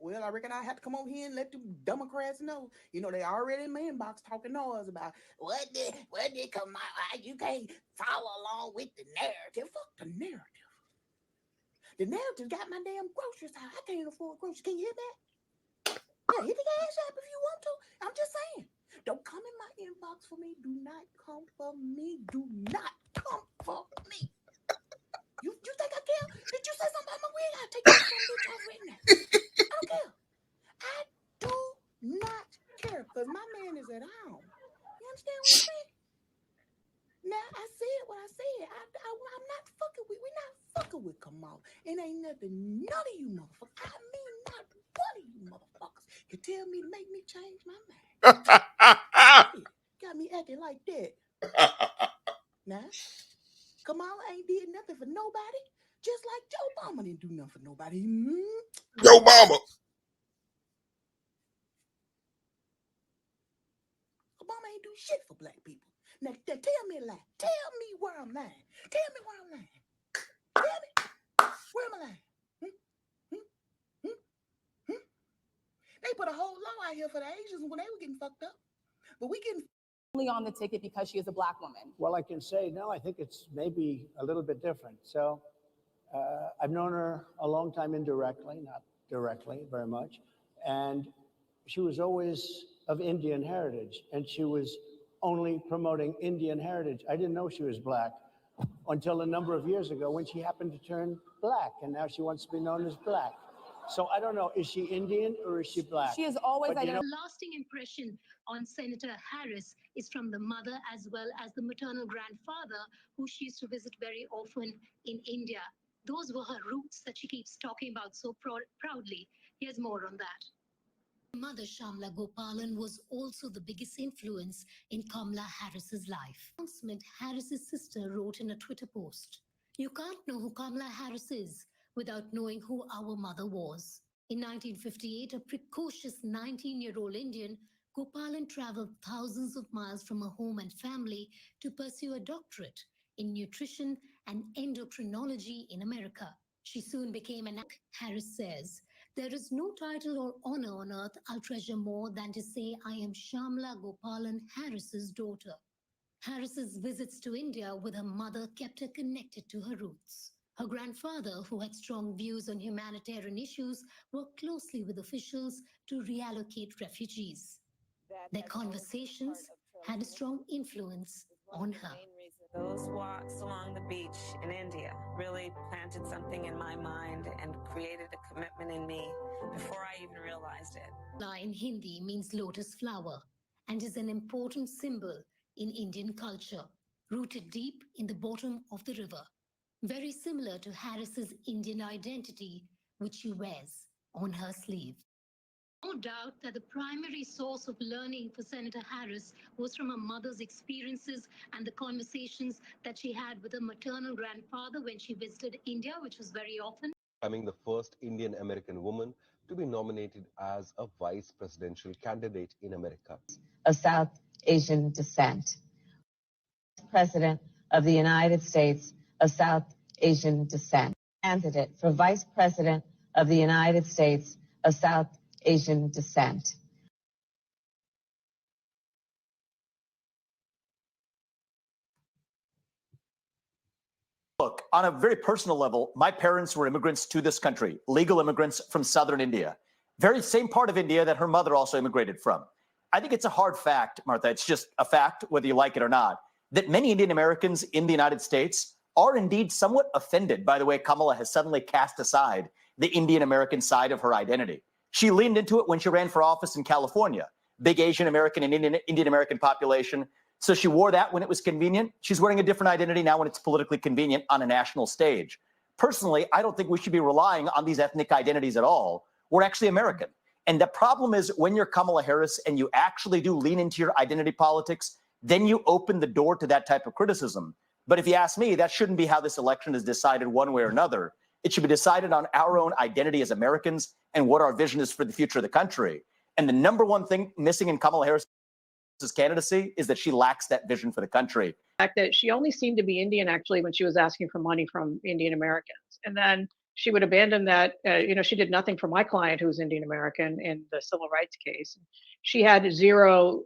Well, I reckon I have to come over here and let the Democrats know. You know, they already in my inbox talking noise about what did come out. You can't follow along with the narrative. Fuck the narrative. The narrative got my damn groceries out. I can't afford groceries. Can you hear that? Yeah, hit the cash app if you want to. I'm just saying. Don't come in my inbox for me. Do not come for me. Do not come for me. You think I care? Did you say something about my wig? I'll take that some bitch off right now. I don't care. I do not care because my man is at home. You understand what I'm saying? Now I said what I said. I'm not fucking with. We're not fucking with Kamal. It ain't nothing. None of you motherfuckers. I mean, not one of you motherfuckers can tell me to make me change my mind. Shit, got me acting like that. Now, Kamal ain't did nothing for nobody. Just like Joe Obama didn't do nothing for nobody. Joe Obama. Obama ain't do shit for black people. Now tell me a lie. Tell me where I'm lying. Tell me where I'm lying. Tell me where am I lying? They put a whole law out here for the Asians when they were getting fucked up. But we getting only on the ticket because she is a black woman. Well, I can say, no, I think it's maybe a little bit different. So I've known her a long time indirectly, not directly very much. And she was always of Indian heritage, and she was only promoting Indian heritage. I didn't know she was black until a number of years ago when she happened to turn black, and now she wants to be known as black. So I don't know, is she Indian or is she black? She is always The lasting impression on Senator Harris is from the mother as well as the maternal grandfather, who she used to visit very often in India. Those were her roots that she keeps talking about so proudly. Here's more on that. Mother Shamla Gopalan was also the biggest influence in Kamala Harris's life. Announcement Harris's sister wrote in a Twitter post, "You can't know who Kamala Harris is without knowing who our mother was." In 1958, a precocious 19-year-old Indian, Gopalan traveled thousands of miles from her home and family to pursue a doctorate in nutrition and endocrinology in America. She soon became an actor. Harris says, "There is no title or honor on earth I'll treasure more than to say I am Shamla Gopalan Harris's daughter." Harris's visits to India with her mother kept her connected to her roots. Her grandfather, who had strong views on humanitarian issues, worked closely with officials to reallocate refugees. Their conversations had a strong influence on her. Those walks along the beach in India really planted something in my mind and created a commitment in me before I even realized it. La in Hindi means lotus flower and is an important symbol in Indian culture, rooted deep in the bottom of the river. Very similar to Harris's Indian identity, which she wears on her sleeve. No doubt that the primary source of learning for Senator Harris was from her mother's experiences and the conversations that she had with her maternal grandfather when she visited India, which was very often. Becoming the first Indian American woman to be nominated as a vice presidential candidate in America. Of South Asian descent. President of the United States of South Asian descent. Candidate for Vice President of the United States of South Asian descent. Look, on a very personal level, my parents were immigrants to this country, legal immigrants from southern India. Very same part of India that her mother also immigrated from. I think it's a hard fact, Martha, it's just a fact, whether you like it or not, that many Indian Americans in the United States are indeed somewhat offended by the way Kamala has suddenly cast aside the Indian American side of her identity. She leaned into it when she ran for office in California, big Asian American and Indian American population. So she wore that when it was convenient. She's wearing a different identity now when it's politically convenient on a national stage. Personally, I don't think we should be relying on these ethnic identities at all. We're actually American. And the problem is when you're Kamala Harris and you actually do lean into your identity politics, then you open the door to that type of criticism. But if you ask me, that shouldn't be how this election is decided one way or another. It should be decided on our own identity as Americans and what our vision is for the future of the country. And the number one thing missing in Kamala Harris's candidacy is that she lacks that vision for the country. The fact that she only seemed to be Indian actually when she was asking for money from Indian Americans. And then she would abandon that. She did nothing for my client who was Indian American in the civil rights case. She had zero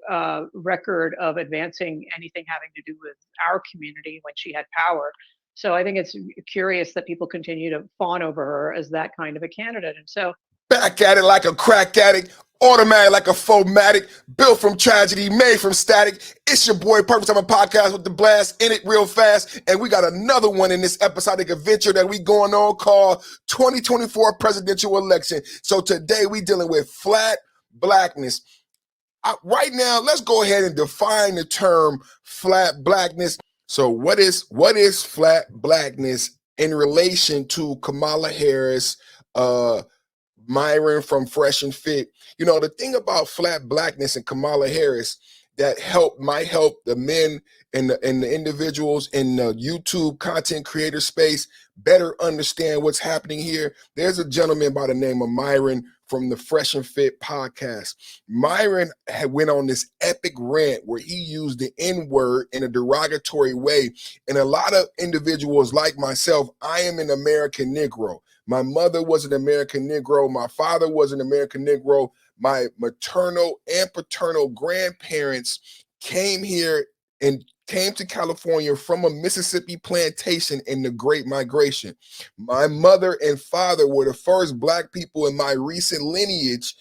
record of advancing anything having to do with our community when she had power. So I think it's curious that people continue to fawn over her as that kind of a candidate. And so Back at it like a crack addict, automatic like a fomatic, built from tragedy, made from static. It's your boy Purpose. I'm a podcast with the blast in it real fast. And we got another one in this episodic adventure that we going on called 2024 presidential election. So today we dealing with flat blackness. Right now, let's go ahead and define the term flat blackness. So what is flat blackness in relation to Kamala Harris, Myron from Fresh and Fit? The thing about flat blackness and Kamala Harris that might help the men and the individuals in the YouTube content creator space better understand what's happening here. There's a gentleman by the name of Myron from the Fresh and Fit podcast. Myron had went on this epic rant where he used the N-word in a derogatory way. And a lot of individuals like myself, I am an American Negro. My mother was an American Negro. My father was an American Negro. My maternal and paternal grandparents came here and came to California from a Mississippi plantation in the Great Migration. My mother and father were the first Black people in my recent lineage,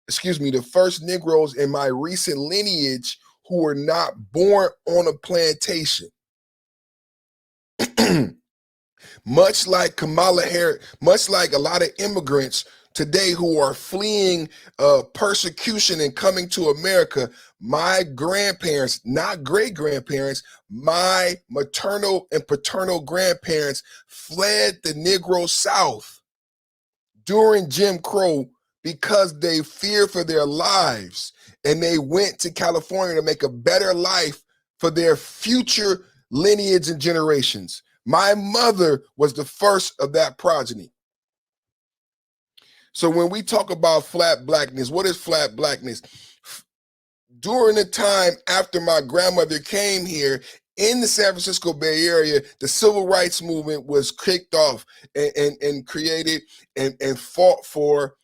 the first Negroes in my recent lineage who were not born on a plantation. Much like Kamala Harris, much like a lot of immigrants today who are fleeing persecution and coming to America, my grandparents, not great-grandparents, my maternal and paternal grandparents fled the Negro South during Jim Crow because they feared for their lives, and they went to California to make a better life for their future lineage and generations. My mother was the first of that progeny. So when we talk about flat blackness, what is flat blackness? During the time after my grandmother came here in the San Francisco Bay Area, the civil rights movement was kicked off and created and fought for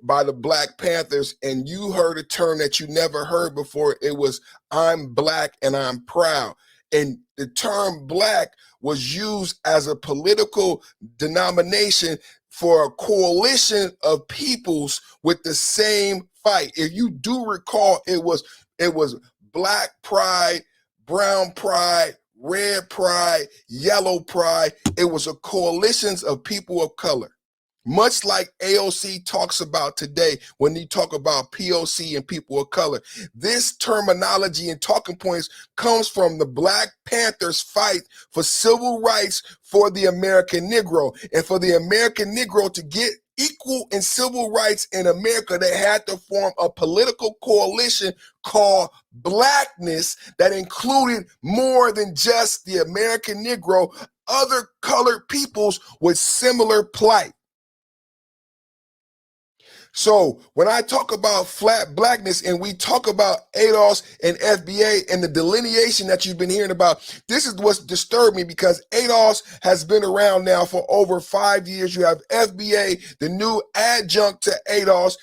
by the Black Panthers. And you heard a term that you never heard before. It was, I'm Black and I'm proud. And the term Black was used as a political denomination for a coalition of peoples with the same fight. If you do recall, it was Black pride, brown pride, red pride, yellow pride. It was a coalition of people of color. Much like AOC talks about today when you talk about POC and people of color. This terminology and talking points comes from the Black Panthers' fight for civil rights for the American Negro. And for the American Negro to get equal in civil rights in America, they had to form a political coalition called Blackness that included more than just the American Negro, other colored peoples with similar plight. So when I talk about flat blackness and we talk about ADOS and FBA and the delineation that you've been hearing about, this is what's disturbed me, because ADOS has been around now for over 5 years. You have FBA, the new adjunct to ADOS,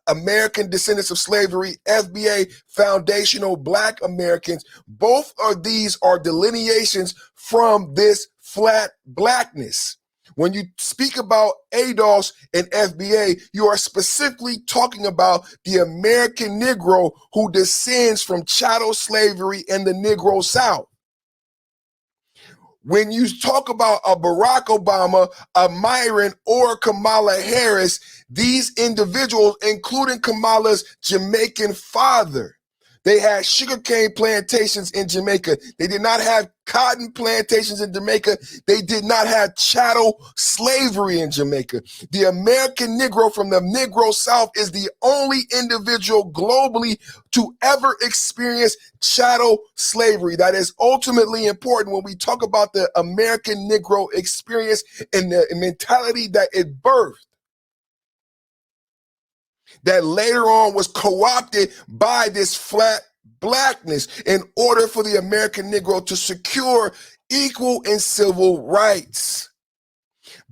American Descendants of Slavery, FBA, Foundational Black Americans. Both of these are delineations from this flat blackness. When you speak about ADOS and FBA, you are specifically talking about the American Negro who descends from chattel slavery in the Negro South. When you talk about a Barack Obama, a Myron, or Kamala Harris, these individuals, including Kamala's Jamaican father, they had sugarcane plantations in Jamaica. They did not have cotton plantations in Jamaica. They did not have chattel slavery in Jamaica. The American Negro from the Negro South is the only individual globally to ever experience chattel slavery. That is ultimately important when we talk about the American Negro experience and the mentality that it birthed, that later on was co-opted by this flat blackness in order for the American Negro to secure equal and civil rights.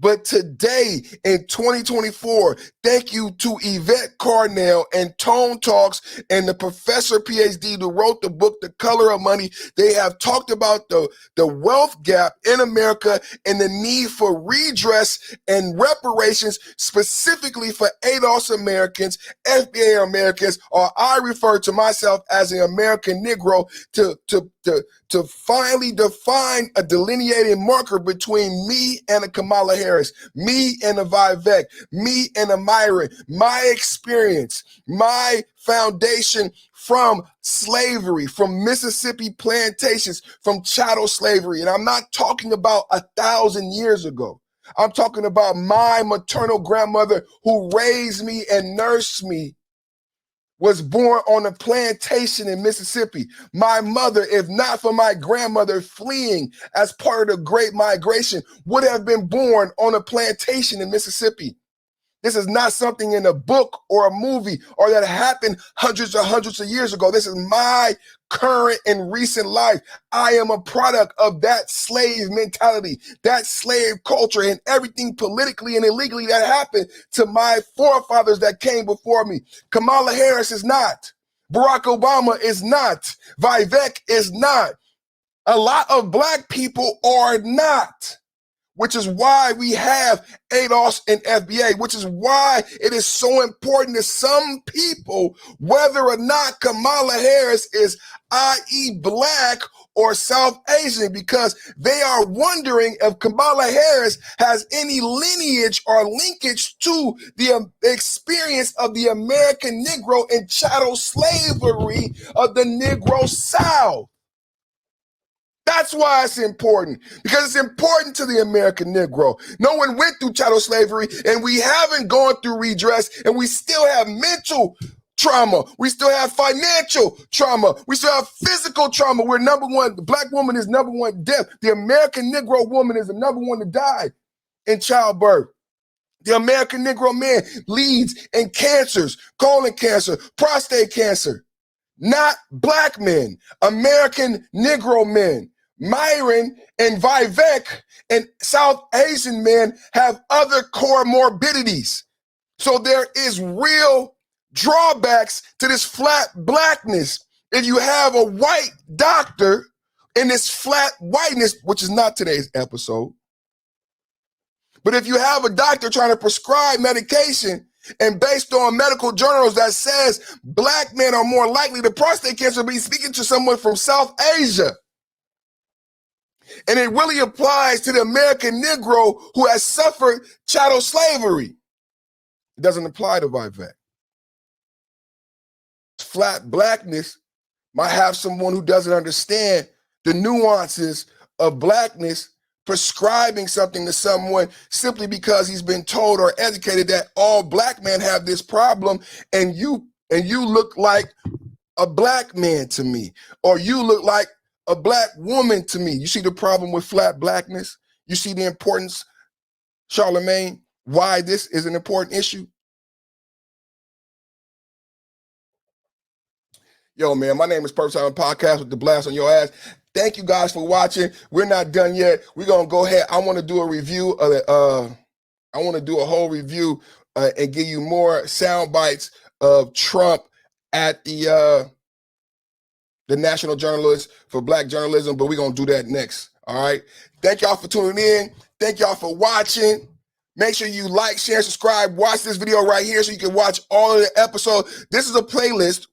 But today in 2024, thank you to Yvette Carnell and Tone Talks and the professor PhD who wrote the book, The Color of Money. They have talked about the wealth gap in America and the need for redress and reparations specifically for ADOS Americans, FBA Americans, or I refer to myself as an American Negro to finally define a delineating marker between me and a Kamala Harris, me and a Vivek, me and a Myron, my experience, my foundation from slavery, from Mississippi plantations, from chattel slavery. And I'm not talking about 1,000 years ago. I'm talking about my maternal grandmother who raised me and nursed me, was born on a plantation in Mississippi. My mother, if not for my grandmother fleeing as part of the Great Migration, would have been born on a plantation in Mississippi. This is not something in a book or a movie or that happened hundreds of years ago. This is my current and recent life. I am a product of that slave mentality, that slave culture, and everything politically and illegally that happened to my forefathers that came before me. Kamala Harris is not. Barack Obama is not. Vivek is not. A lot of black people are not. Which is why we have ADOS and FBA, which is why it is so important to some people, whether or not Kamala Harris is, i.e. black or South Asian, because they are wondering if Kamala Harris has any lineage or linkage to the experience of the American Negro and chattel slavery of the Negro South. That's why it's important, because it's important to the American Negro. No one went through chattel slavery, and we haven't gone through redress, and we still have mental trauma. We still have financial trauma. We still have physical trauma. We're number one. The black woman is number one death. The American Negro woman is the number one to die in childbirth. The American Negro man leads in cancers, colon cancer, prostate cancer. Not black men, American Negro men. Myron and Vivek and South Asian men have other comorbidities. So there is real drawbacks to this flat blackness. If you have a white doctor in this flat whiteness, which is not today's episode, but if you have a doctor trying to prescribe medication and based on medical journals that says black men are more likely to prostate cancer, be speaking to someone from South Asia. And it really applies to the American Negro who has suffered chattel slavery. It doesn't apply to Vivek. Flat blackness might have someone who doesn't understand the nuances of blackness prescribing something to someone simply because he's been told or educated that all black men have this problem, and you look like a black man to me, or you look like a black woman to me. You see the problem with flat blackness? You see the importance, Charlemagne, why this is an important issue? Yo, man, my name is Purpose Time Podcast with the blast on your ass. Thank you guys for watching. We're not done yet. We're going to go ahead. I want to do a review of I want to do a whole review and give you more sound bites of Trump at the National Journalist for Black Journalism, but we're going to do that next. All right. Thank y'all for tuning in. Thank y'all for watching. Make sure you like, share, subscribe, watch this video right here so you can watch all of the episodes. This is a playlist.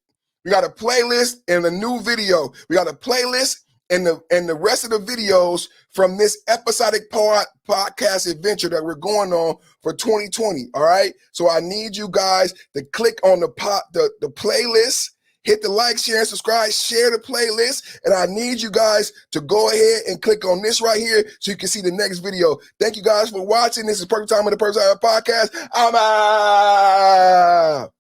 We got a playlist and a new video. We got a playlist and the rest of the videos from this episodic podcast adventure that we're going on for 2020. All right. So I need you guys to click on the playlist, hit the like, share, and subscribe, share the playlist. And I need you guys to go ahead and click on this right here so you can see the next video. Thank you guys for watching. This is Perfect Time of the Perfect Time Podcast. I'm out.